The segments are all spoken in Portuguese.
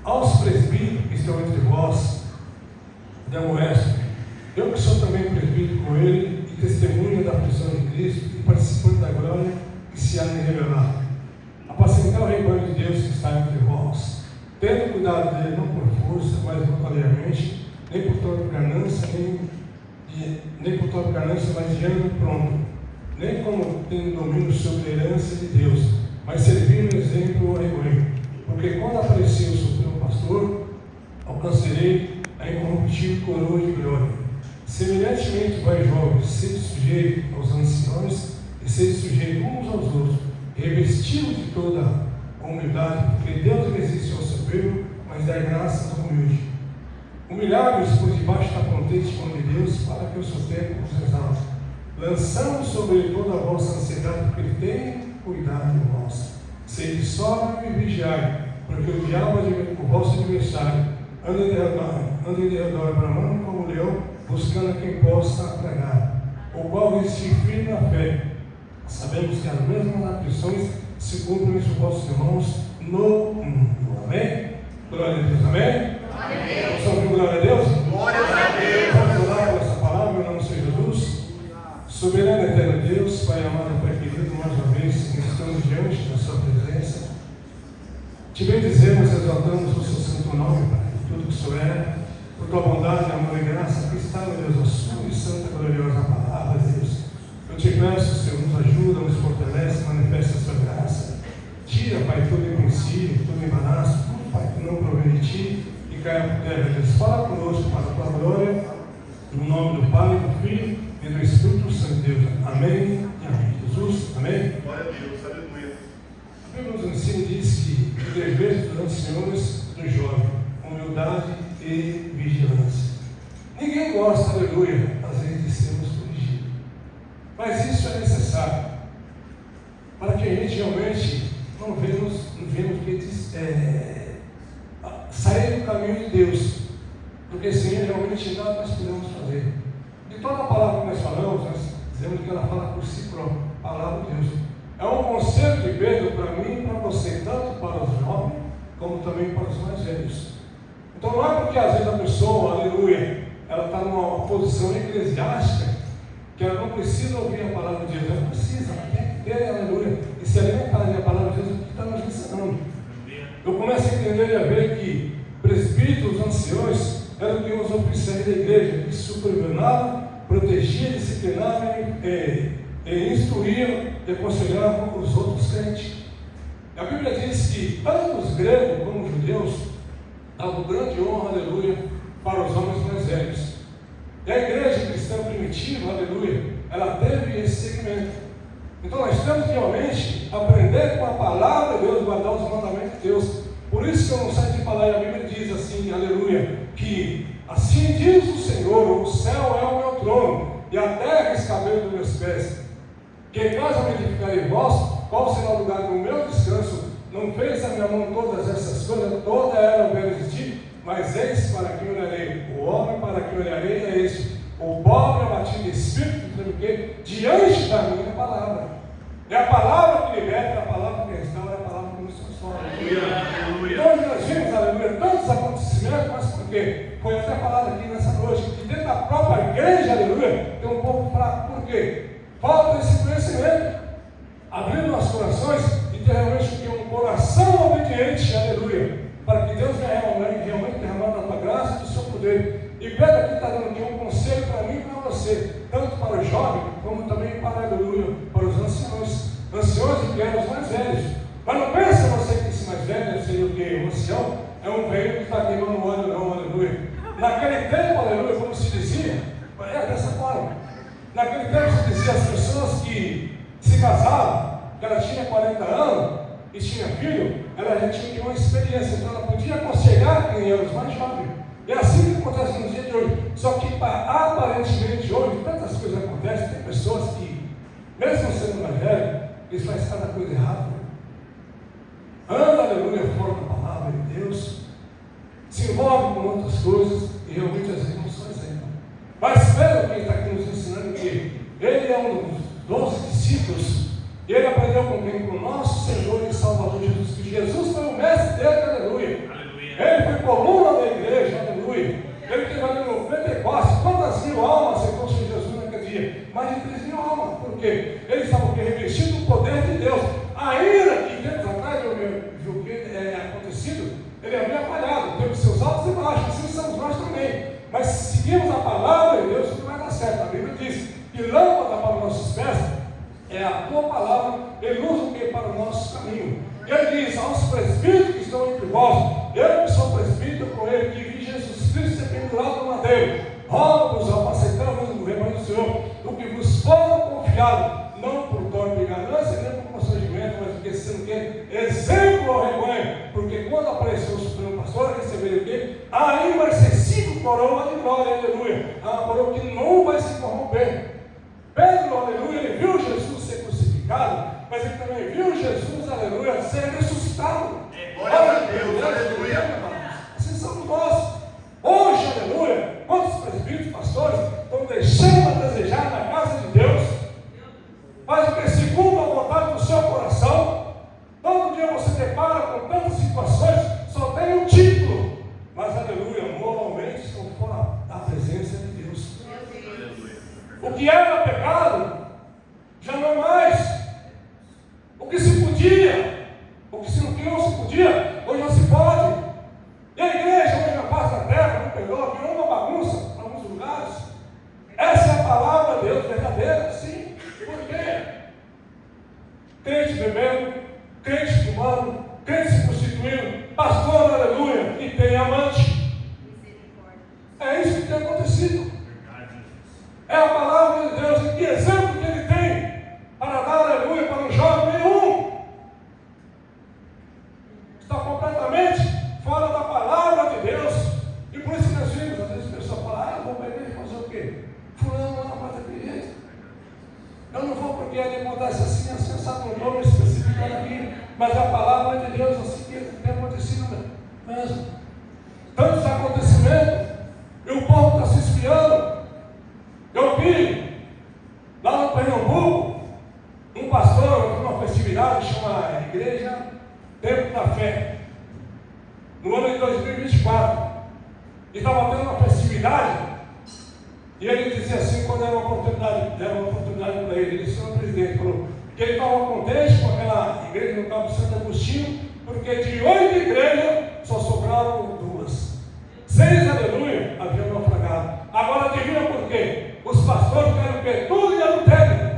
Aos presbíteros que estão entre vós, demoeste, eu que sou também presbítero com ele, e testemunha da aflição de Cristo, e participante da glória que se há de revelar. Apacentar o rebanho de Deus que está entre vós, tendo cuidado dele, não por força, mas voluntariamente, nem por toda ganância, nem por toda ganância, mas de ânimo pronto, nem como tendo domínio sobre a herança de Deus, mas servindo exemplo ao rebanho. Porque quando aparecer o supremo pastor, alcançarei a incorruptível coroa de glória. Semelhantemente, vai jovens, sede sujeito aos anciões e sede sujeito uns aos outros, revestidos de toda a humildade, porque Deus resiste ao soberbo, mas dá graça ao humilde. Humilhai-vos por debaixo da potente mão de Deus, para que o seu tempo vos exalte. Lançando sobre ele toda a vossa ansiedade, porque ele tem cuidado de vós. Sede sóbrio e vigiai, porque o diabo, o vosso adversário, anda em derredor bramando como um leão, buscando a quem possa tragar, o qual resiste firme na fé. Sabemos que as mesmas aflições se cumprem entre os vossos irmãos no mundo. Amém? Glória a Deus. Amém? Amém. Vamos ouvir glória a Deus? Glória a Deus. Vamos orar por essa palavra, em nome do Senhor Jesus. Soberano e eterno Deus, Pai amado, Pai querido, mais uma vez estamos diante da Sua presença. Te bendizemos, exaltamos o Seu santo nome, Pai, por tudo que o Senhor é, por Tua bondade, amor e graça, que está, meu Deus, a Sua e santa e gloriosa palavra, Deus. Eu te peço, Senhor, nos ajuda, nos fortalece, manifesta a Sua graça. Tira, Pai, todo empecilho, todo embaraço, tudo, Pai, que não provém de Ti, e caia por terra, Deus. Fala conosco para a Tua glória, no nome do Pai, do Filho e do Espírito Santo de Deus. Amém e amém. Jesus, amém? Glória a Deus, aleluia. A Bíblia nos ensina e diz que o dever dos anciões do jovem, humildade e vigilância. Ninguém gosta, aleluia, às vezes de sermos corrigidos. Mas isso é necessário para que a gente realmente não venhamos sair do caminho de Deus, porque sem Ele realmente nada nós podemos fazer. E toda a palavra que nós falamos, nós dizemos que ela fala por si própria, a palavra de Deus. É um conselho de Pedro para mim e para você, tanto para os jovens, como também para os mais velhos. Então não é porque às vezes a pessoa, aleluia, ela está numa posição eclesiástica, que ela não precisa ouvir a palavra de Deus, ela precisa, ela tem que ter, aleluia, e se alimentar da palavra de Deus, que está nos ensinando. Eu começo a entender e a ver que presbíteros, anciões, eram que os oficiais da igreja, que supervisionavam, protegiam, disciplinavam e instruíam e aconselhavam os outros crentes. A Bíblia diz que tanto os gregos como os judeus davam grande honra, aleluia, para os homens mais velhos. E a igreja cristã primitiva, aleluia, ela teve esse segmento. Então nós temos que realmente aprender com a palavra de Deus, guardar os mandamentos de Deus. Por isso que eu não saio de falar, e a Bíblia diz assim, aleluia, que assim diz o Senhor: o céu é o meu trono, e a terra é os cabelos dos meus pés. Que caso eu me edificar em vós, qual será o lugar do meu descanso? Não fez a minha mão todas essas coisas, toda ela eu quero existir, mas eis para quem olharei. O homem para quem olharei é este: o pobre abatido de espírito, porque diante da minha palavra. É a palavra que liberta, é a palavra que restaura, é a palavra que nos transforma. Então nós vimos, aleluia, tantos acontecimentos, mas por quê? Foi até falado aqui nessa noite, que dentro da própria igreja, aleluia, tem um povo fraco. Por quê? Falta esse conhecimento. Abrir nossos corações e ter realmente um coração obediente, aleluia, para que Deus venha realmente derramar da tua graça e do seu poder. E Pedro aqui está dando aqui um conselho para mim e para você, tanto para o jovem, como também para, aleluia, para os anciões e os mais velhos. Mas não pensa você que esse mais velho seria o quê? O ancião é um velho que está queimando óleo, não, aleluia. Naquele tempo, aleluia, como se dizia, é dessa forma. Naquele tempo se dizia, as pessoas que se casavam, que ela tinha 40 anos e tinha filho, ela já tinha uma experiência, então ela podia aconselhar quem era os mais jovens. E é assim que acontece no dia de hoje. Só que aparentemente hoje, tantas coisas acontecem, tem pessoas que, mesmo sendo mais velhos, eles fazem cada coisa errada. Anda, aleluia, fora da palavra de Deus, se envolve com outras coisas e realmente às vezes não são exemplo. Mas Pedro, quem está aqui nos ensinando que ele é um dos 12 discípulos, e ele aprendeu com quem? Com o nosso Senhor e Salvador Jesus Cristo. Jesus foi o mestre dele, aleluia. Ele porque eles estavam revestidos do poder de Deus. Ainda que tempos atrás eu vi o que acontecido, ele havia falhado, teve seus altos e baixos, assim somos nós também. Mas se seguirmos a palavra de Deus, tudo vai dar certo. A Bíblia diz que lâmpada para os nossos pés é a tua palavra, e luz o que para o nosso caminho. Ele diz aos presbíteros que estão entre vós, eu que sou presbítero com ele, que vi Jesus Cristo ser pendurado no madeiro, rogo-vos, apacentando o rebanho do Senhor, do que vos foram confiado, não por torno de ganância, nem por constrangimento, mas porque sendo que exemplo ao rebanho, porque quando apareceu o Supremo Pastor, receberam o quê? A imarcessível coroa de glória, aleluia, a coroa que não vai se corromper. Pedro, aleluia, ele viu Jesus ser crucificado, mas ele também viu Jesus, aleluia, ser ressuscitado. Glória a Deus, aleluia. Assim somos nós. Hoje, aleluia, quantos presbíteros, pastores estão deixando a desejar na casa de Deus? Faz o que segundo a vontade do seu coração. Todo dia você depara com tantas situações, só tem um título, mas aleluia, moralmente estão fora da presença de Deus. O que era pecado já não é mais. O que se podia, o que não se podia, hoje já se pode. E a igreja hoje na face da terra, não perdoa, virou uma bagunça em alguns lugares. Essa é a palavra de Deus verdadeira, sim. Por quê? Crente bebendo, crente fumando, crente se prostituindo, pastor, aleluia, e tem amante. É isso que tem acontecido. É a palavra de Deus. E que exemplo que ele tem para dar, aleluia, para um jovem nenhum? Está completamente fora da palavra de Deus. E por isso que nós vimos, às vezes a pessoa fala, eu vou para a igreja fazer o quê? Fulano lá na porta da igreja. Eu não vou porque ele acontece assim, sabe, não estou me especificando aqui, mas a palavra de Deus, assim que tem acontecido mesmo. Tantos acontecimentos, e o povo está se esfriando. Eu vi lá no Pernambuco um pastor numa festividade que chama Igreja Tempo da Fé, no ano de 2024, e estava tendo uma festividade, e ele dizia assim, quando deram uma oportunidade para ele, ele disse, senhor presidente, falou que ele estava contente com aquela igreja no Cabo Santo Agostinho, porque de 8 igrejas só sobraram 2. 6, aleluia, haviam naufragado. Agora adivinha por quê? Os pastores querem o quê? Tudo de adultério.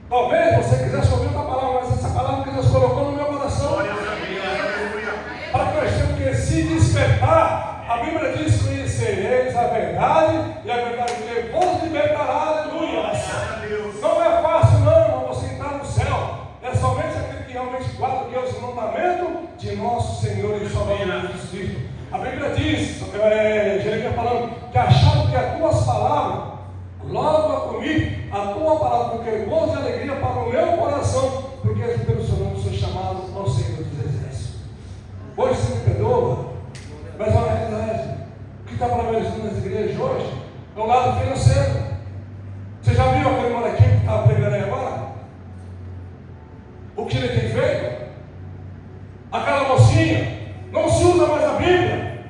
Talvez você quisesse ouvir outra palavra, mas essa palavra que Deus colocou no meu coração. Para que nós temos que se despertar. A Bíblia diz: conhecereis a verdade, e a verdade que vos libertará, aleluia. Não é fácil, não, você entrar no céu. É somente aquele que realmente guarda o que é o mandamento de nosso Senhor e Salvador Jesus Cristo. A Bíblia diz, Jeremias falando, que acharam que as tuas palavras, logo a comi, a tua palavra, porque gozo e alegria para o meu coração, porque pelo seu nome sou chamado ao Senhor dos Exércitos. Hoje você me perdoa, mas é uma realidade. O que está prevalecendo nas igrejas hoje é o lado financeiro. Você já viu aquele molequinho que estava pregando aí agora? O que ele tem feito? Aquela mocinha não se usa mais a Bíblia.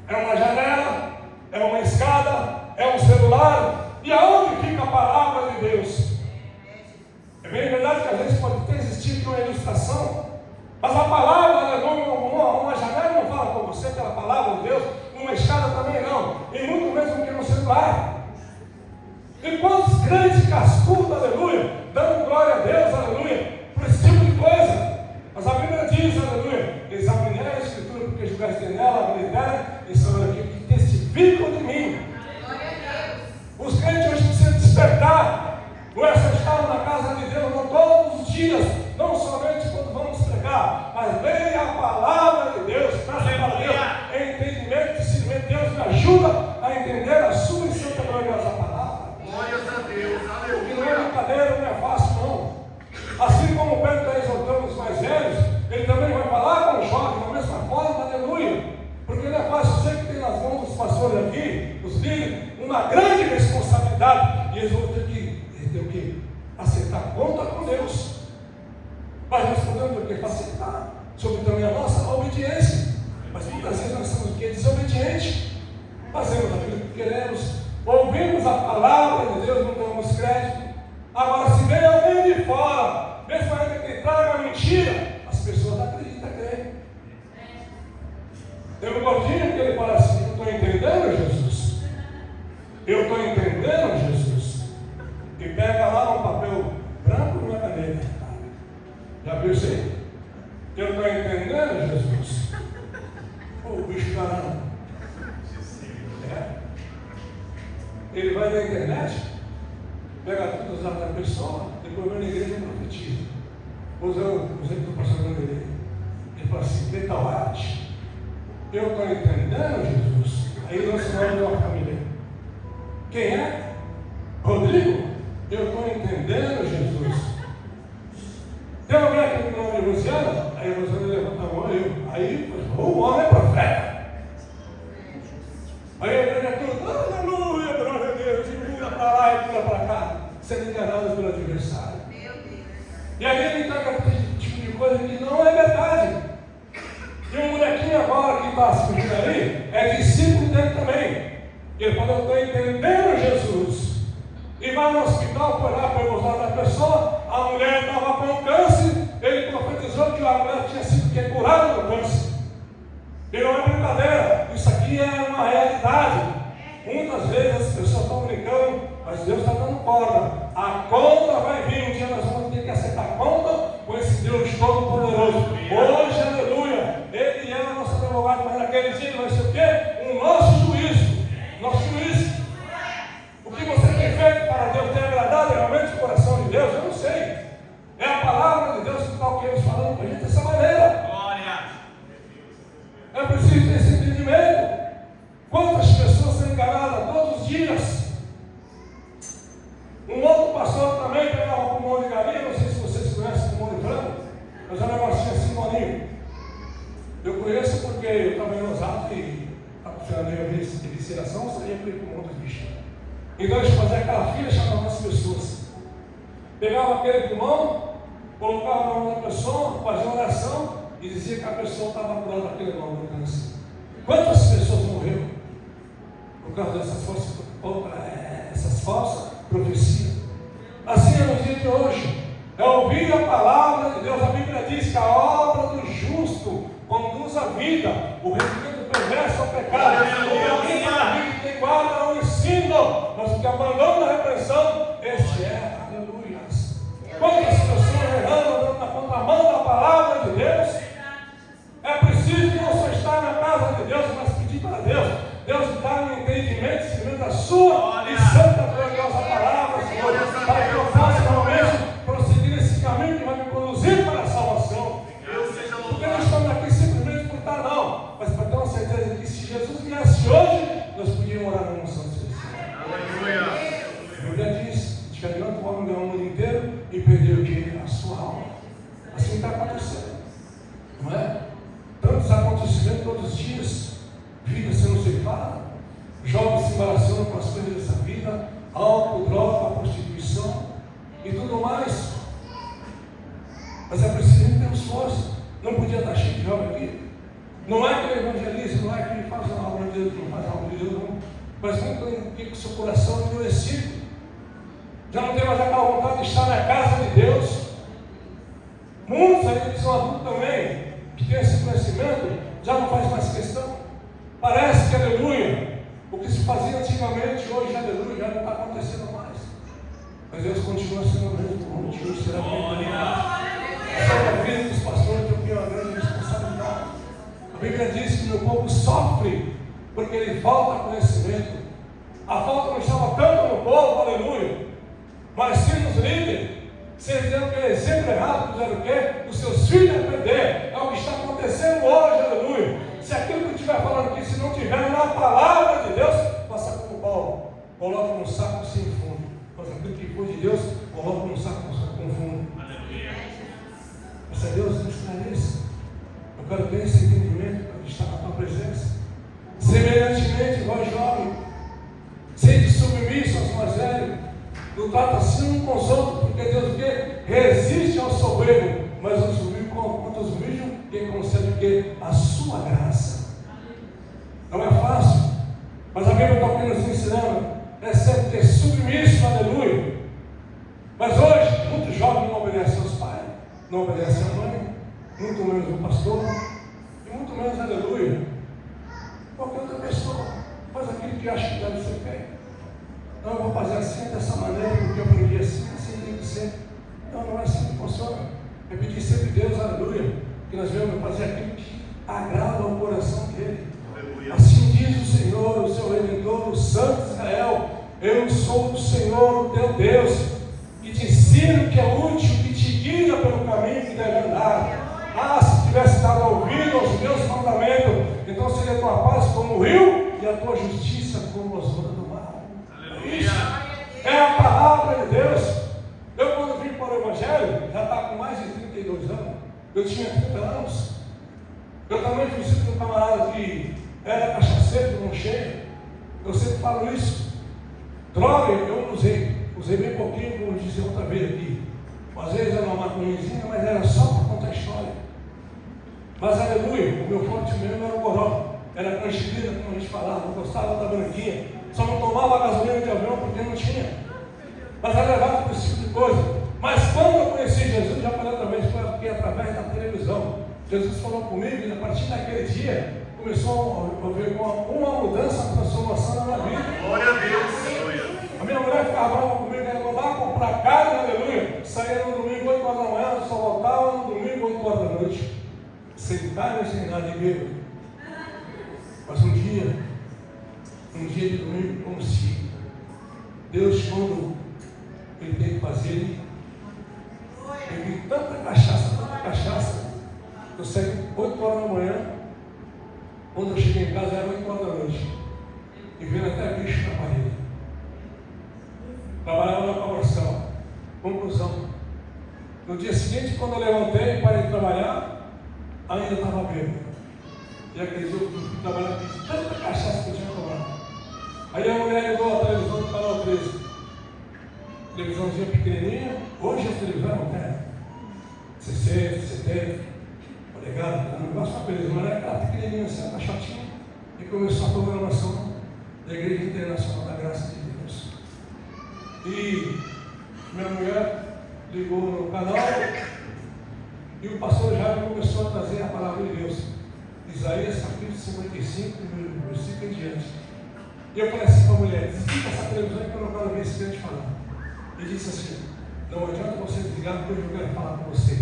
É uma janela, é uma escada, é um celular. E aonde fica a palavra de Deus? É bem verdade que às vezes pode ter existido uma ilustração, mas a palavra, uma janela não fala com você pela palavra de Deus, uma escada também não, e muito menos do que no celular. E quantos crentes cascudos, aleluia, dando glória a Deus, aleluia, por esse tipo de coisa. Mas a Bíblia diz, aleluia, examinei a Escritura porque julgaste nela, habilidade, e são aqui que testificam de mim. Os crentes hoje precisam despertar. Não é só estar na casa de Deus não, todos os dias, não somente quando vamos pregar, mas leia a palavra de Deus, peça para Deus entendimento, discernimento. Deus me ajuda a entender a sua e santa gloriosa palavra. Glórias a Deus, Porque não é aleluia. brincadeira, não é fácil não. Assim como o Pedro está exortando os mais velhos, ele também vai falar com os jovens da mesma forma, aleluia. Porque não é fácil, eu sei que tem nas mãos dos pastores aqui, os líderes, uma grande responsabilidade, e eles vão ter que acertar conta com Deus. Mas nós podemos ter que facilitar sobre também a nossa obediência. Mas muitas vezes nós somos o quê? Desobedientes. Fazemos aquilo que queremos, ouvimos a palavra de Deus, não damos crédito. Agora, se vem alguém de fora, mesmo ainda que traga uma mentira, as pessoas acreditam, creem. Tem um gordinho que ele fala assim: eu estou entendendo Jesus. Eu estou entendendo Jesus. E pega lá um papel branco e uma caneta. Já viu isso aí? Eu estou entendendo Jesus. O bicho caramba. Ele vai na internet, pega todos os dados da pessoa, depois vai na igreja e profetiza. Vou usar o exemplo do pastor dele. Ele fala assim: vê tal arte. Eu estou entendendo Jesus. Aí lança o nome de uma família. Quem é? Rodrigo? Eu estou entendendo Jesus. Tem alguém aqui no nome de Luciana? Aí a Luciana levanta a mão e aí o homem é profeta. Aí a igreja toda, aleluia, glória a Deus, e pula para lá e pula para cá, sendo enganado pelo adversário. E aí ele está com aquele tipo de coisa que não é verdade. E um molequinho agora que está se fugindo ali, é discípulo dele também. Ele falou: eu estou entendendo Jesus. E vai no hospital, foi lá para gozar da pessoa, a mulher estava com câncer, ele profetizou que a mulher tinha sido curada do câncer. E não é brincadeira, isso aqui é uma realidade. Muitas vezes as pessoas estão brincando, mas Deus está dando corda. A conta vai vir, um dia nós vamos ter que acertar a conta com esse Deus Todo-Poderoso. Hoje, aleluia, Ele é o nosso advogado, mas naquele dia vai ser o quê? O nosso juízo. Nosso juízo. O que você tem feito para Deus? Tem agradado realmente o coração de Deus? Eu não sei. É a palavra de Deus que está o que eles falando para a gente dessa maneira. É preciso ter esse entendimento. Quantas pessoas são enganadas todos os dias? Um outro pastor também pegava pulmão de galinha, não sei se vocês conhecem pulmão de frango, mas é um negocinho assim molinho. Eu conheço porque eu estava em Osasco e estava funcionando a visceração, eu saía com pulmão dos bichos. Então eles faziam aquela fila e chamavam as pessoas. Pegava aquele pulmão, colocava na mão da pessoa, fazia uma oração e dizia que a pessoa estava curada daquele mal do câncer. Quantas pessoas morreram por causa dessas falsas profecias? Assim é no dia de hoje. É ouvir a palavra de Deus. A Bíblia diz que a obra do justo conduz à vida, o rendimento perverso ao pecado. O caminho da vida tem guarda ao ensino, mas o que abandona a repreensão, este é. Aleluia. Quantas pessoas errando na contramão da palavra de Deus? É preciso não só estar na casa de Deus, mas pedir para Deus. Deus dá um entendimento segundo a sua e santa gloriosa palavra, Senhor, para que eu possa realmente prosseguir nesse caminho que vai me conduzir para a salvação. Porque nós estamos aqui simplesmente por estar, não, mas para ter uma certeza de que se Jesus viesse hoje, nós podíamos orar na unção celestial. A Bíblia diz que adianta o homem ganhar o mundo inteiro e perder o que? A sua alma. Assim está acontecendo, não é? Tantos acontecimentos todos os dias, vida sendo ceifada, jovens se embaraçando com as coisas dessa vida, álcool, droga, prostituição e tudo mais. Mas é preciso termos força. Não podia estar cheio de jovem aqui. Não é que ele evangeliza, não é que ele faz a obra de Deus, não faz a obra de Deus, não. Mas muito que o seu coração é endurecido. Já não tem mais aquela vontade de estar na casa de Deus. Muitos aí que são adultos também, que tem esse conhecimento, já não faz mais questão. Parece que, aleluia, o que se fazia antigamente, hoje, aleluia, já não está acontecendo mais. Mas Deus continua sendo o mesmo, continua será bem. A vida dos pastores tem uma grande responsabilidade. A Bíblia diz que o meu povo sofre porque ele falta conhecimento. A falta não estava tanto no povo, aleluia, mas sim nos líderes. Vocês dizendo que é exemplo errado, fizeram o quê? Os seus filhos aprender. É o que está acontecendo hoje, aleluia. Se aquilo que eu estiver falando aqui, se não tiver na palavra de Deus, faça como Paulo, coloca no saco sem fundo. Mas aquilo que for de Deus, coloca no saco com fundo. Aleluia. Mas é Deus nos esclarece. Eu quero ter esse entendimento para estar na tua presença. Semelhantemente, vós jovens, sede submisso aos mais velhos. Não trata assim um com os outros, porque Deus o quê? Resiste ao soberbo, mas aos humildes, quanto aos humildes, quem concede o quê? A sua graça. não obedece a mãe, muito menos o pastor, e muito menos aleluia. Qualquer outra pessoa faz aquilo que acha que deve ser feito. Não, eu vou fazer assim, dessa maneira, porque eu aprendi assim tem que ser. Não é assim que funciona. É pedir sempre Deus, aleluia, que nós vamos fazer aquilo que agrada ao coração dele. Aleluia. Assim diz o Senhor, o seu Redentor, o Santo de Israel: eu sou o Senhor, o teu Deus, que te ensino o que é útil, que te guia pelo caminho que deve andar. Se tivesse dado ouvido aos meus mandamentos, então seria a tua paz como o rio e a tua justiça como as ondas do mar. Isso é a palavra de Deus. Eu, quando vim para o Evangelho, já está com mais de 32 anos, eu tinha 30 anos. Eu também fui sempre um camarada que era cachaceiro, não cheio. Eu sempre falo isso. Droga, eu não usei bem pouquinho, como disse outra vez aqui. Às vezes era uma maconhazinha, mas era só para contar a história. Mas aleluia, o meu forte mesmo era o goró. Era canchilina, como a gente falava, eu gostava da branquinha. Só não tomava gasolina de avião porque não tinha. Mas era levado por esse tipo de coisa. Mas quando eu conheci Jesus, já falei outra vez, foi através da televisão. Jesus falou comigo e a partir daquele dia começou a haver uma mudança, uma transformação na minha vida. Glória a Deus. A minha mulher ficava brava comigo, ela mandava comprar carne, aleluia. Saía no domingo, 8 horas da manhã, só voltava no domingo, 8 horas da noite. Sem carne, sem nada de bêbado. Mas um dia de domingo, como se Deus, quando Ele tem que fazer, Ele tem tanta cachaça. Eu saí 8 horas da manhã, quando eu cheguei em casa era 8 horas da noite. E vendo até bicho na parede. Trabalhava na promoção. Conclusão. No dia seguinte, quando eu levantei para ir trabalhar, ainda estava bêbado. E acreditou que eu fui trabalhar com tanta cachaça que eu tinha tomado. Aí a mulher ligou a televisão do canal 13. Televisãozinha pequenininha. Hoje a televisão é 60, 70, polegadas, um negócio uma beleza, mas era aquela pequenininha assim, uma caixotinha. E começou a programação da Igreja Internacional da Graça de Deus. E minha mulher ligou no canal e o pastor Jairo começou a trazer a palavra de Deus. Isaías capítulo 55, versículo em diante. E eu falei assim para a mulher: desliga essa televisão que eu não quero ver esse crente falar. Ele disse assim: não adianta você desligar porque eu quero falar com você.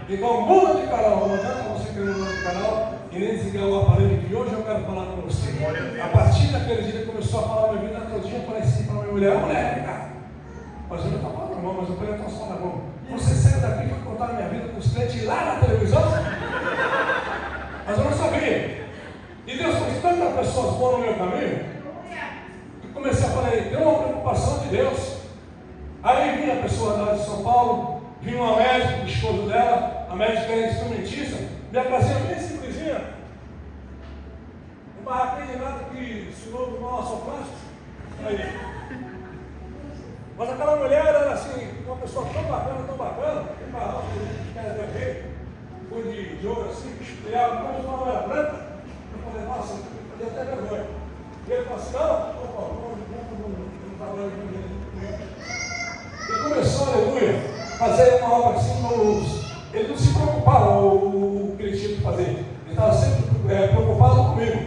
Então muda de canal, não adianta você querer mudar de canal e nem desligar o aparelho que hoje eu quero falar com você. A partir daquele dia ele começou a falar minha vida todinha. Eu falei assim para a minha mulher: cara, mas eu não estava falando mal, mas eu falei: então só na mão. Você saiu daqui para contar a minha vida com os crentes lá na televisão? Mas eu não sabia. E Deus fez tantas pessoas boas no meu caminho que comecei a falar: tem uma preocupação de Deus. Aí vinha a pessoa lá de São Paulo, vinha uma médica, o esposo dela, a médica era instrumentista, minha casinha bem simplesinha, uma barraquinha de nada que ensinou do mal plástico. Aí. Mas aquela mulher era assim, uma pessoa tão bacana, tem barraco que era de rei, foi de ouro assim, e ela não era branca. Eu falei: nossa, eu dei até vergonha. E ele falou assim: não trabalho com ele. E começou, aleluia, a fazer uma obra assim com os. Ele não se preocupava o que ele tinha que fazer. Ele estava sempre preocupado comigo.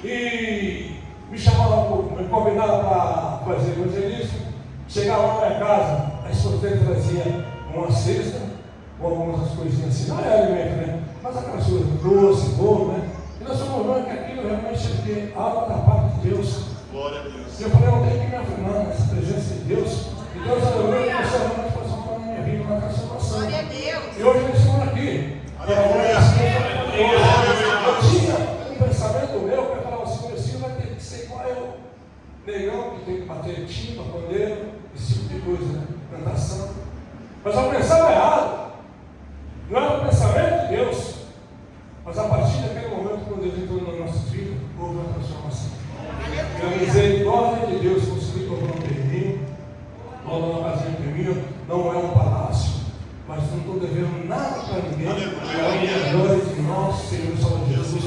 E me chamava, me convidava para fazer evangelismo. Chegava na minha casa, a esposa dele trazia uma cesta, com algumas coisinhas assim, não é alimento, né? Mas aquelas coisas, doce, bolo, né? E nós fomos vendo que aquilo realmente é algo da parte de Deus. Glória a Deus. E eu falei: eu tenho que me afirmar nessa presença de Deus. E Deus, aleluia, começou a transformar na minha vida, uma transformação. Glória a Deus. E hoje eles estão aqui. Eu tinha um pensamento meu que eu falava assim: meu filho vai ter que ser igual eu. Negão que tem que bater timba, pandeiro, esse tipo de coisa, né? Cantação. Mas eu pensava errado. Não era o pensamento de Deus. Mas a partir daquele momento, quando Deus entrou na nossa vida, houve uma transformação. E a misericórdia de Deus conseguiu comprar um terreno, uma casinha minha, não é um palácio, mas não estou devendo nada para ninguém. É a glória de nosso Senhor Salvador Jesus.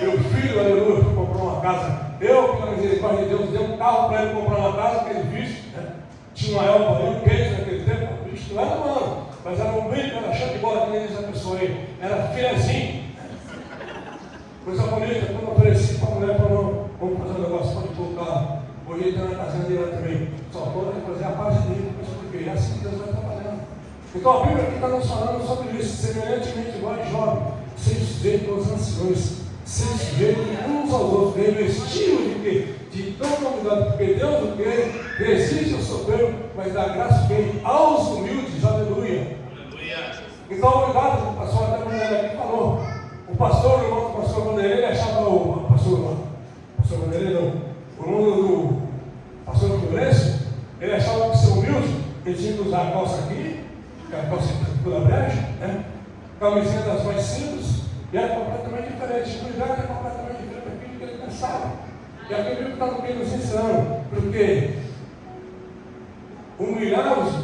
Meu filho, aleluia, foi comprar uma casa. Eu, pela misericórdia de Deus, dei um carro para ele comprar uma casa, aquele bicho, né? Tinha uma elba ali, um queijo naquele tempo, o bicho não era humano, mas era um brinco, era cheio de bola filezinho. Coisa bonita, quando eu ofereci para a mulher, falou, vamos fazer um negócio, pode colocar. Hoje ele está na casinha dele lá também. Só pode fazer a parte dele, porque é assim que Deus vai trabalhando. Então a Bíblia aqui está nos falando sobre isso, semelhantemente igual a jovem, seja sujeito aos anciões, seja sujeito uns aos outros, revestido de quê? De toda humildade, porque Deus o que? Resiste ao soberbo, mas dá graça quem? Aos humildes, aleluia. Então a humildade, o pastor até Vanderlei aqui falou, o pastor, o irmão do pastor Vanderlei, ele achava o pastor Vanderlei não. O mundo do pastor Florencio, ele achava que ser humilde, ele tinha que usar a calça aqui, a calça toda breja, né? Camisinha das mais simples, e era completamente diferente. Humildade é completamente diferente daquilo que ele pensava. E aquele que está no meio nos ensinando, porque humilhá-los,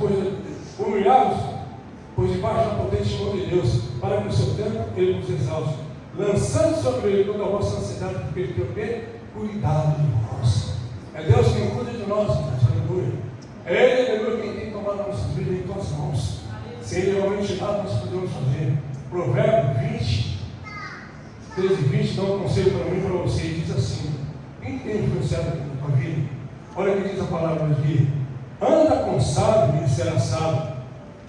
pois debaixo da potente mão de Deus, para que o seu tempo ele nos exauste, lançando sobre ele toda a vossa ansiedade, porque ele tem o quê? Cuidado de nós. É Deus quem cuida de nós, aleluia. É Ele, aleluia, quem tem tomado a nossa vida em tuas mãos. Se Ele realmente dá, nós podemos fazer. Provérbio 20, 13 e 20, dá um conselho para mim e para você, e diz assim: quem tem influenciado aqui na tua vida? Olha o que diz a palavra aqui: anda com sábio e será sábio,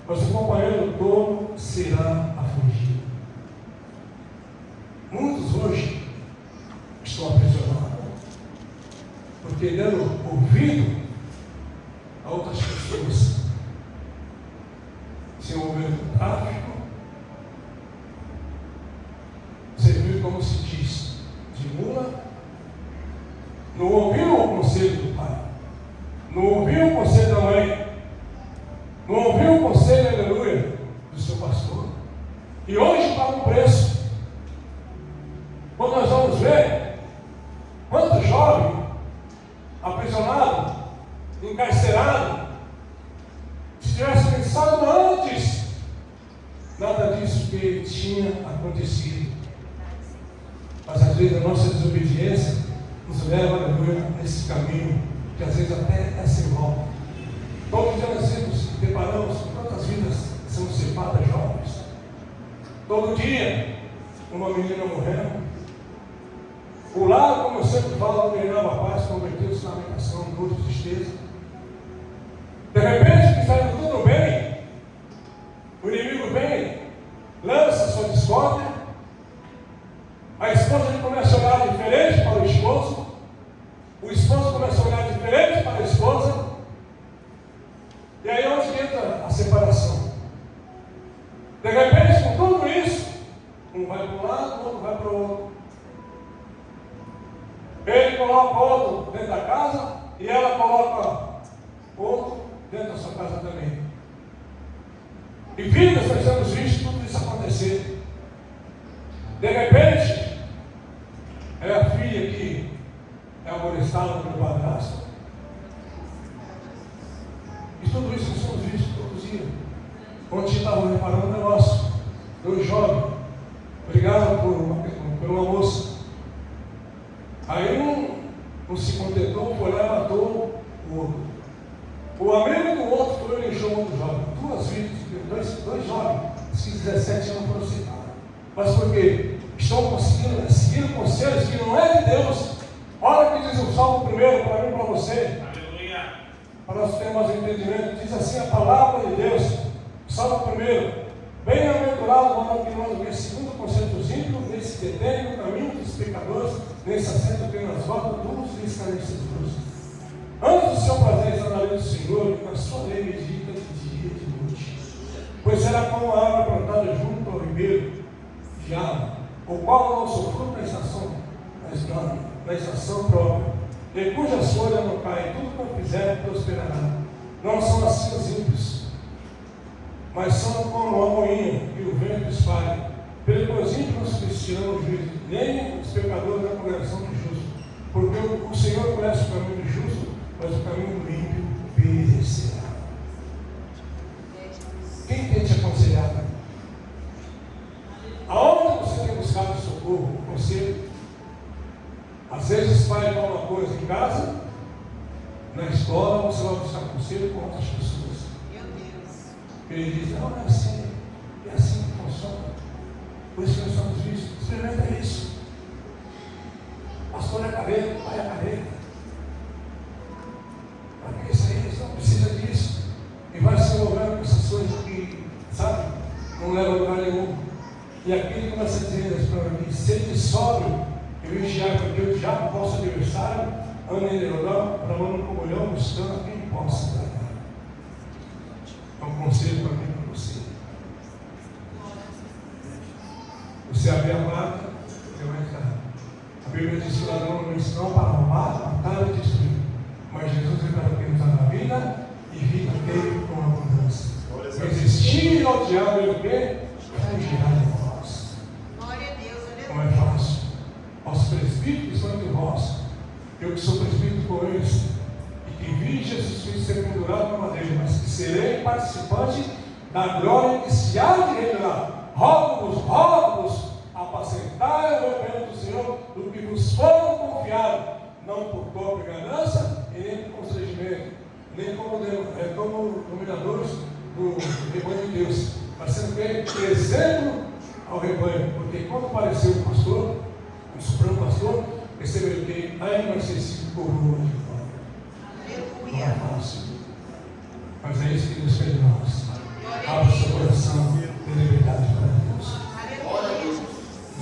mas o companheiro tolo será afligido. Muitos hoje estão aprisionados, porque deram ouvido a outras pessoas, se envolveram no tráfico, serviu, como se diz, de mula, não ouviu o conselho do pai, não ouviu o conselho da mãe, não ouviu o conselho, aleluia, do seu pastor, e hoje paga um preço. Quando nós vamos ver quanto jovem aprisionado, encarcerado, se tivesse pensado antes, nada disso que tinha acontecido. Mas às vezes a nossa desobediência nos leva, aleluia, nesse caminho, que às vezes até é sem volta. Todos os dias nos deparamos com quantas vidas são cefadas jovens. Todo dia, uma menina morrendo. O lar, como eu sempre falo, treinava a paz, converteu-se na lamentação, dor, tristeza. De repente, que está indo tudo bem, o inimigo vem, lança sua discórdia, a esposa começa a olhar diferente para o esposo começa a olhar diferente para a esposa, e aí é onde entra a separação. De repente, com tudo isso, um vai para um lado, o outro vai para o outro. Ele coloca outro dentro da casa e ela coloca outro dentro da sua casa também. E vidas nós temos visto tudo isso acontecer. De repente, é a filha que é amonestada pelo padrasto. E tudo isso nós temos visto todos os dias. Ontem estava reparando um negócio. Dois jovens brigaram por uma moça. Aí um se contentou, foi lá e matou o outro. O amigo do outro foi e linchou o outro jovem. Duas vidas, dois jovens, que 17 anos foram citados. Mas por quê? Estão conseguindo seguir conselhos que não é de Deus. Olha o que diz o Salmo primeiro, para mim e para você. Aleluia. Para nós termos mais entendimento, diz assim a palavra de Deus. Salmo primeiro. Bem-aventurado o homem que não anda segundo o conselho dos ímpios, nem se detém no caminho dos pecadores, nem se assenta nas rodas dos escarnecedores. Antes do seu prazer está na lei do Senhor, e na sua lei medita de dia e de noite. Pois será como a árvore plantada junto ao ribeiro de água, o qual não sofreu na estação própria, e cujas folhas não caem, tudo que fizer prosperará. Não são assim os ímpios, mas são como a moinha que o vento espalha. Pelos ímpios que estirão o juízo, nem os pecadores da congregação do justo. Porque o Senhor conhece o caminho do justo, mas o caminho do ímpio perecerá. Quem tem te aconselhado? Aonde você tem buscado socorro, conselho? Às vezes o pai fala uma coisa em casa, na escola você vai buscar conselho com outras pessoas. Ele diz, não, é assim que funciona. Por isso que nós somos vistos. Experimenta isso. Pastor é careta, pai é careta. Para que isso aí? Você não precisa disso. E vai se envolvendo com essas coisas que, sabe, não leva a lugar nenhum. E aqui ele começa a dizer para mim: sede sóbrio e vigiar, porque eu já no vosso aniversário, ando em Herodão, tramando comunhão, buscando a quem possa tratar. É um conselho para mim e para você. Você abrir a mata, você vai entrar. A Bíblia diz que o ladrão não ensinou para roubar, matar e destruir. Mas Jesus veio para que nos dá a vida e vida dele com abundância. Resistir ao diabo e o quê? Fugirá de nós. Glória a Deus, Não é fácil. Aos presbíteros que estão entre vós, eu que sou presbítero com eles, e que vi Jesus Cristo ser pendurado na madeira, mas que serei participante da glória que se há de revelar. Rogo-vos, apacentai o rebanho do Senhor, do que vos foram confiado, não por própria ganância e nem por constrangimento, nem como dominadores do rebanho de Deus, mas sendo exemplo ao rebanho, porque quando apareceu o pastor, o supremo pastor, percebeu que ainda vai ser sido coroa de glória. Não é fácil, mas é isso que Deus quer de nós. Abra o seu coração de liberdade para Deus,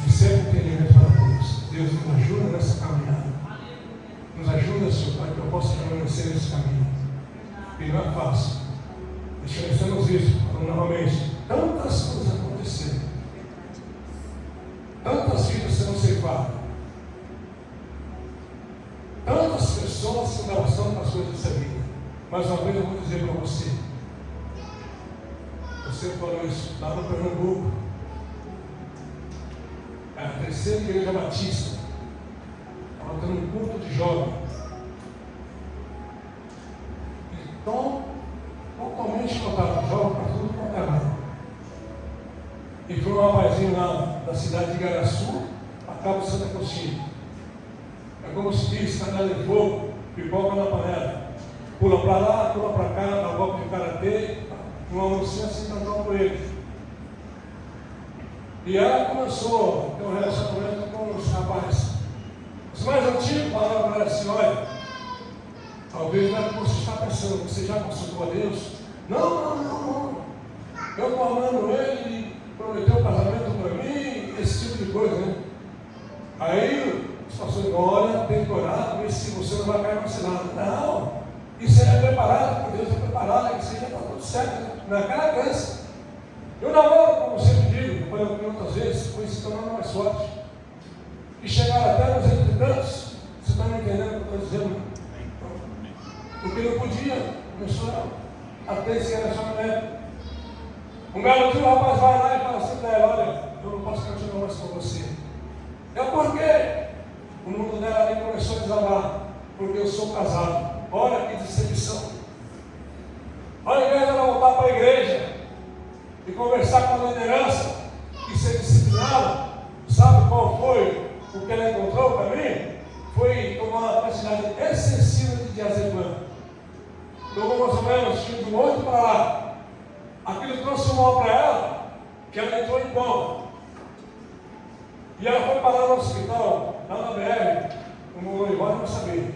de sempre entendimento para Deus. Deus nos ajuda nessa caminhada, nos ajuda, Senhor, para que eu possa permanecer nesse caminho, e não é fácil. Deixamos isso, falando novamente, tantas coisas aconteceram, tantas vidas sendo ceifadas, tantas pessoas se passando nas coisas dessa vida. Mais uma vez eu vou dizer para você, você falou isso lá no Pernambuco, a terceira igreja batista, estava tendo um culto de jovem, então totalmente lotado, jovem para tudo quanto é lado. E foi um rapazinho lá da cidade de Igaraçu, a Cabo Santa Cristina. É como se diz, canela de fogo, pipoca na panela. Pula para lá, pula para cá, dá golpe de karatê, uma mocinha se encantou com ele. E ela começou a ter um relacionamento com os rapazes. Os mais antigos falaram para ela assim: olha, talvez não é o que você está pensando, você já consultou a Deus? Não. Eu estou amando ele, ele prometeu um casamento para mim, esse tipo de coisa, né? Aí os pastores: olha, tem que orar, ver se você não vai cair no cilado. Não, isso é preparado por Deus, é preparado, isso aí já está tudo certo, naquela crença. Eu namoro, como sempre digo, depois eu outras vezes, foi se tornando mais forte. E chegaram até nos entretantos, você está me entendendo o que eu estou dizendo? Porque não podia, começou a ter esse relacionamento. Um belo dia o rapaz vai lá e fala assim para ela: olha, eu não posso continuar mais com você. É porque o mundo dela ali começou a desabar, porque eu sou casado. Olha que decepção. Ao invés de ela voltar para a igreja e conversar com a liderança e ser disciplinada, sabe qual foi o que ela encontrou para mim? Foi tomar uma quantidade excessiva de diazepam. Tomou mais ou menos de um 8 para lá. Aquilo trouxe um mal para ela, que ela entrou em coma. E ela foi parar no hospital, lá na BR, no Loivório, não sabia.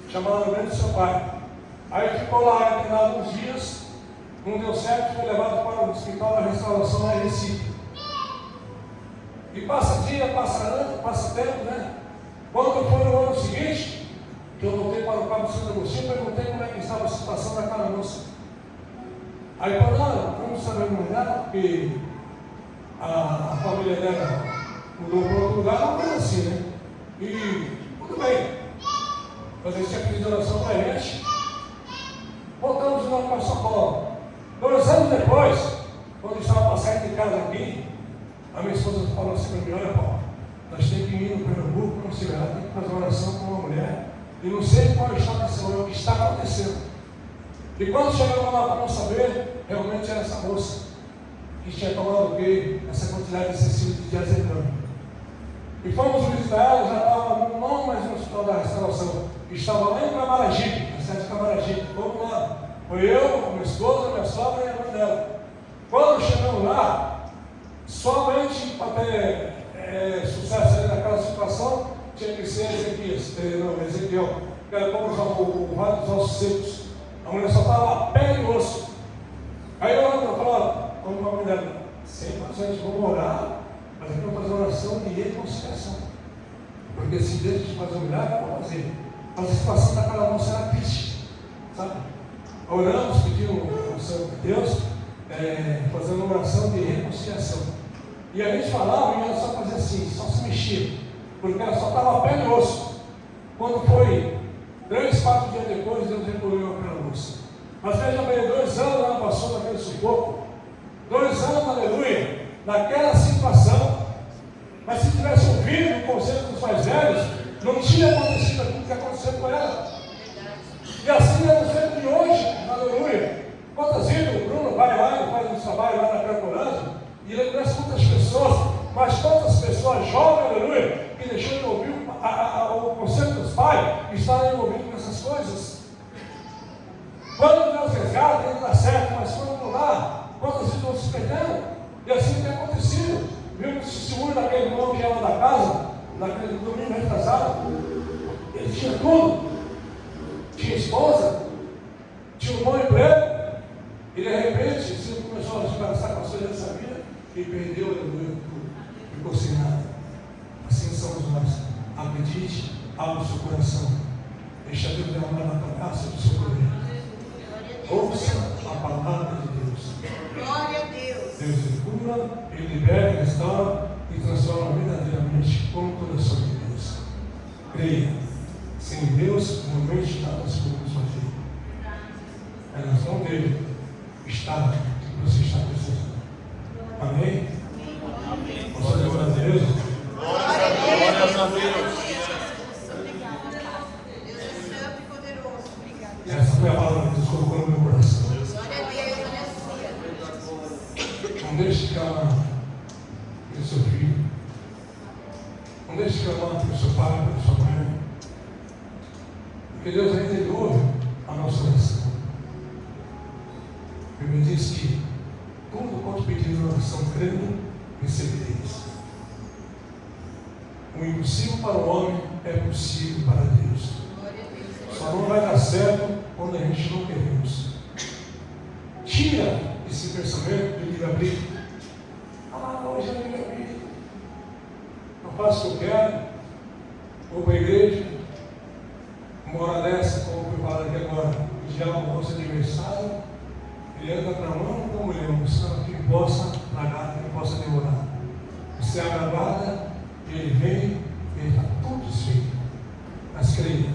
Chamaram no do seu pai. Aí ficou lá internado uns dias, não deu certo, foi levado para o hospital da restauração lá em Recife. E passa dia, passa ano, passa tempo, né? Quando foi no ano seguinte, que eu voltei para o Cabo Santo Agostinho, perguntei como é que estava a situação daquela moça. Aí falaram: vamos saber o dela, porque a família dela mudou para outro lugar, uma coisa assim, né? E tudo bem. Mas eles tinham pedido oração para a gente. Voltamos de novo para São Paulo. 2 anos depois, quando estava para sair de casa aqui, a minha esposa falou assim para mim: olha, Paulo, nós temos que ir no Pernambuco, não sei lá, tem que fazer uma oração com uma mulher. E não sei qual o que está acontecendo. E quando chegamos lá para saber, realmente era essa moça que tinha tomado o quê? Essa quantidade excessiva de diazepam. E fomos visitar ela, já estava não mais no hospital da restauração, estava lá em Camaragibe, na cidade de Camaragibe. Vamos lá. Foi eu, minha esposa, minha sogra e a mãe dela. Quando chegamos lá, somente para ter sucesso ali naquela situação, tinha que ser Ezequiel, que era como o vale dos ossos secos. A mulher só estava pele e osso. Aí eu falava, como uma mulher, 100% vamos orar, mas aqui eu vou fazer uma oração de reconciliação. Porque se Deus te fazer um milagre, eu vou fazer. Mas a situação daquela moça era triste, sabe? Oramos, pedimos o Senhor de Deus, fazendo uma oração de reconciliação. E a gente falava e ela só fazia assim, só se mexia, porque ela só estava pele e osso. Quando foi 3, 4 dias depois, Deus recolheu aquela moça. Mas veja bem, 2 anos ela passou naquele sufoco, 2 anos, aleluia, naquela situação. Mas se tivesse ouvido o conselho dos mais velhos, não tinha acontecido aquilo que aconteceu com ela. E assim é o exemplo de hoje, aleluia. Quantas vezes o Bruno vai lá e faz um trabalho lá na Cracolândia, e ele conhece muitas pessoas, mas quantas pessoas jovens, aleluia, que deixou de ouvir o conselho dos pais e estavam envolvidos com essas coisas. Quando Deus resgata, ele dá certo, mas quando não dá, quantas vezes vão se perdendo? E assim tem acontecido. Viu o testemunho daquele irmão que era da casa, naquele domingo retrasado? Ele tinha tudo, tinha esposa, tinha um bom emprego, e de repente ele começou a se passar com as coisas dessa vida e perdeu, aleluia, tudo, ficou sem nada. Assim somos nós. Acredite, abra o seu coração, deixa Deus derramar na tua casa do seu poder. Ouça a palavra de Deus. Glória a Deus. Deus ele cura, ele liberta, restaura e transforma verdadeiramente como toda a sua Deus. Creia, sem Deus realmente nada se podemos fazer. É nas mãos dele está o que você está precisando. Amém? Amém. Posso dizer glória a Deus? Glória a Deus. Deus. Deus é santo e poderoso. Obrigado. Essa foi a palavra que Deus colocou no meu coração. Glória a Deus. Aleluia. Não deixe de clamar pelo seu filho. Não deixe de clamar pelo seu pai, pela sua mãe. Porque Deus ainda ouve a nossa oração. A Bíblia diz que tudo quanto pedir na oração crendo, recebereis. O impossível para o homem é possível para Deus. Glória a Deus. Só não vai dar certo quando a gente não queremos. Tira esse pensamento de livre-arbítrio. Hoje é livre-arbítrio. Eu faço o que eu quero, vou para a igreja, uma hora dessa, como foi falado aqui agora, o diabo gosta de aniversário, ele anda para mão da mulher, buscando que possa tragar, que possa devorar. Você é agravada, ele vem, ele está tudo desfeito. Mas creia,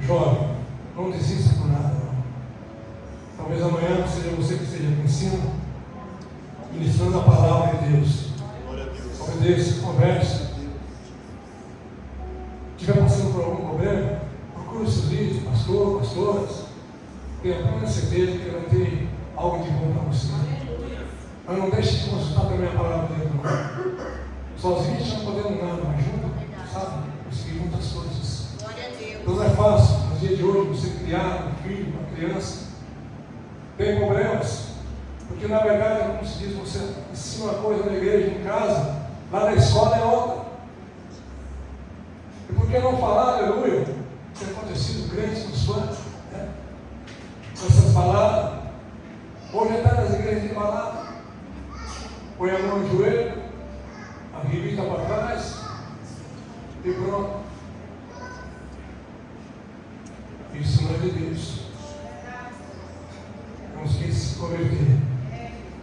jovem, não desista por nada, não. Talvez amanhã seja você que esteja aqui em cima, ministrando a palavra de Deus. Glória a Deus. Obedeça, converse. Se estiver passando por algum problema, procure os seus líderes, pastor, pastoras. Tenha plena certeza que vai ter algo de bom para você. Mas não deixe de consultar também a palavra de Deus, não. Sozinho a gente não podemos nada, mas junto, sabe? Conseguir muitas coisas. Glória a Deus. Então não é fácil, no dia de hoje, você criar um filho, uma criança. Tem problemas. Porque na verdade, como se diz, você ensina uma coisa na igreja, em casa, lá na escola é outra. E por que não falar, aleluia? Tem acontecido crentes nos fãs, né? Com essas palavras. Hoje até nas igrejas de balada. Põe a mão no joelho, a revista para trás e pronto. Isso não é de Deus. Temos que se converter.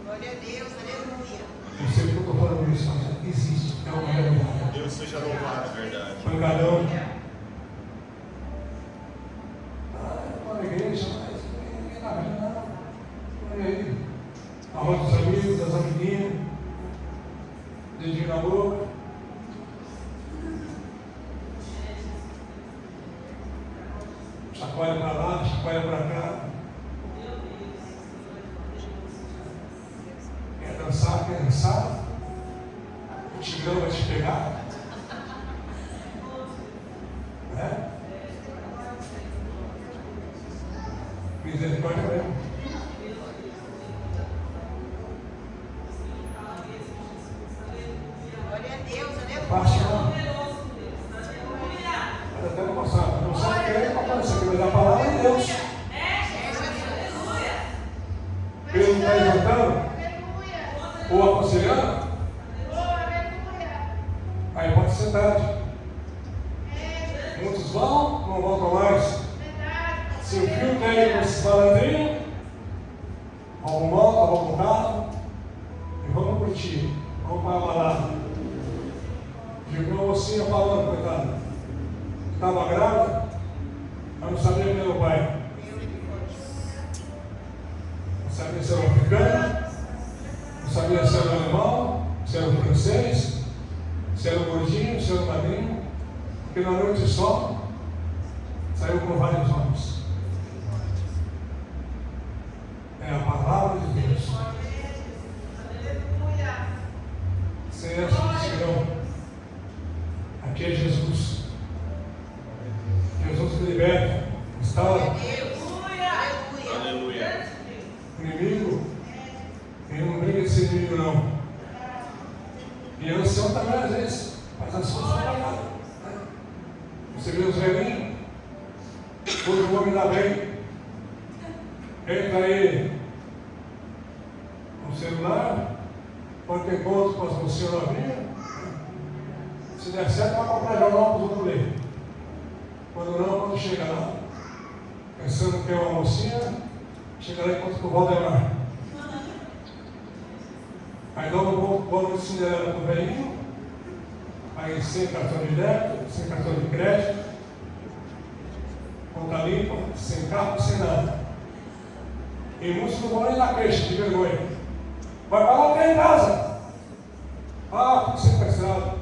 Glória a Deus. Aleluia. Eu sei que eu estou falando isso, mas existe. É uma realidade. Deus seja louvado, verdade. Pancadão. Eu estou na igreja, mas ninguém está vendo nada. Olha aí. A roda dos amigos, das amiguinhas. Dedinho na boca. Chacoalha para lá, chacoalha para cá. Quer dançar, quer dançar. O tigrão vai te pegar. Né? Misericórdia mesmo. Fácil não. Pode até não passar. Não sabe querer para aparecer aqui, mas a palavra é Deus. Ele não está exortando? Ou aconselhando? Aí pode ser tarde. Muitos vão, não voltam mais. Se o filho tem com esses malandrinhos, vamos moto, vamos carro e vamos curtir. Vamos para a balada. Viu uma mocinha falando, coitada. Estava grávida, mas não sabia quem era o pai. Não sabia se era o africano, não sabia se era o alemão, se era o francês, se era o gordinho, se era o magrinho, porque na noite só saiu com vários nomes. É a palavra de Deus. Sem essa decisão, aqui é Jesus. Jesus que liberta, instala. Aleluia. O inimigo, ele não briga desse inimigo não. E a ancião também às vezes faz as suas trabalhadas. Você vê os velhinhos, hoje o homem dá bem, entra aí no celular, quando tem encontro com as mocinhas novinhas, se der certo vai comprar jornal para os outros ler. Quando não, quando chega lá, pensando que é uma mocinha, chega lá e conta com o Valdemar. Aí dá um bolo de Cinderela para o velhinho, aí sem cartão de débito, sem cartão de crédito, conta limpa, sem carro, sem nada. E muitos não vão nem na queixa de vergonha. Vai falar até em casa. Ah, fui sequestrado.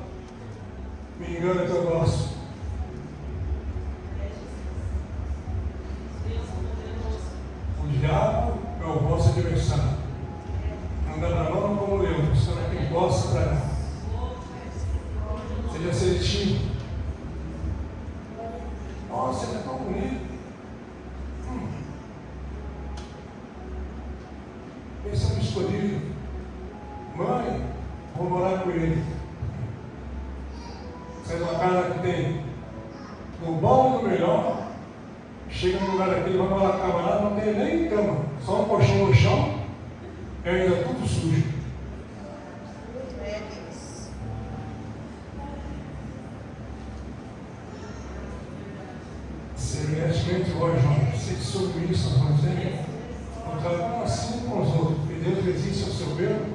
Me engana que eu gosto. O diabo é o vosso adversário. Não dá para mão como eu, só é quem gosta para cá. Seja seletivo. Nossa, ele é tão bonito. Esse é um escolhido. Mãe, vou morar com ele. Sai de uma casa que tem do bom e do melhor. Chega num lugar aqui, vai morar com camarada, não tem nem cama, só um colchão no chão, e ainda tudo sujo. Semelhantemente, vós jovens, sede submissos aos mais velhos, não assim com os outros, porque Deus resiste ao seu bem,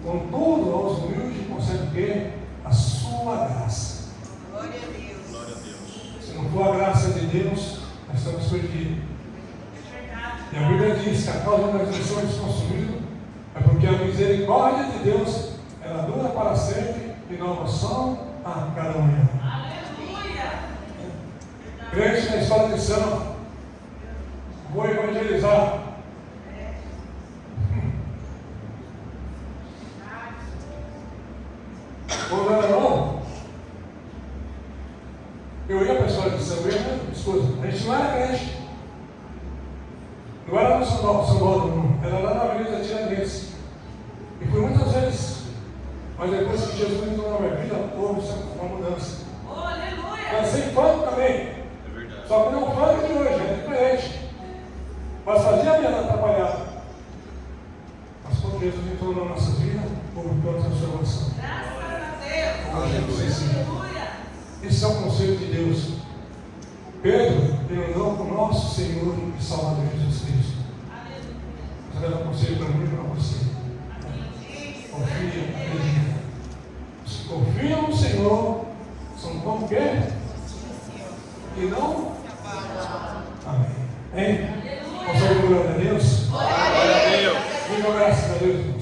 contudo aos humildes concede o quê? A sua graça. Glória a Deus. Glória a Deus. Se não for a graça de Deus, nós estamos perdidos. E a Bíblia diz que a causa das nações consumidas é porque a misericórdia de Deus ela dura para sempre e nova são a cada manhã. Aleluia! Crente na escola de São, vou evangelizar. Quando era novo, eu ia para a escola de São, eu ia com a minha esposa. A gente não era crente. Não era no São Paulo, não. Era lá na Avenida Tiradentes. E fui muitas vezes. Mas depois que Jesus entrou na minha vida, houve uma mudança. Oh, aleluia! Dancei funk também. É verdade. Só que não é o funk de hoje, é diferente. Mas fazia a minha atrapalhada. Mas quando Jesus entrou na nossa vida, houve toda a transformação. Graças a Deus! Aleluia. Aleluia! Esse é o conselho de Deus. Pedro, ele andou com o nosso Senhor e Salvador Jesus Cristo. Mas era um conselho para mim e para você. Confia, acredita. Se confiam no Senhor, são como quê? E não? Amém. Hein? Consegue glória a Deus? Glória a Deus. Diga graças a Deus.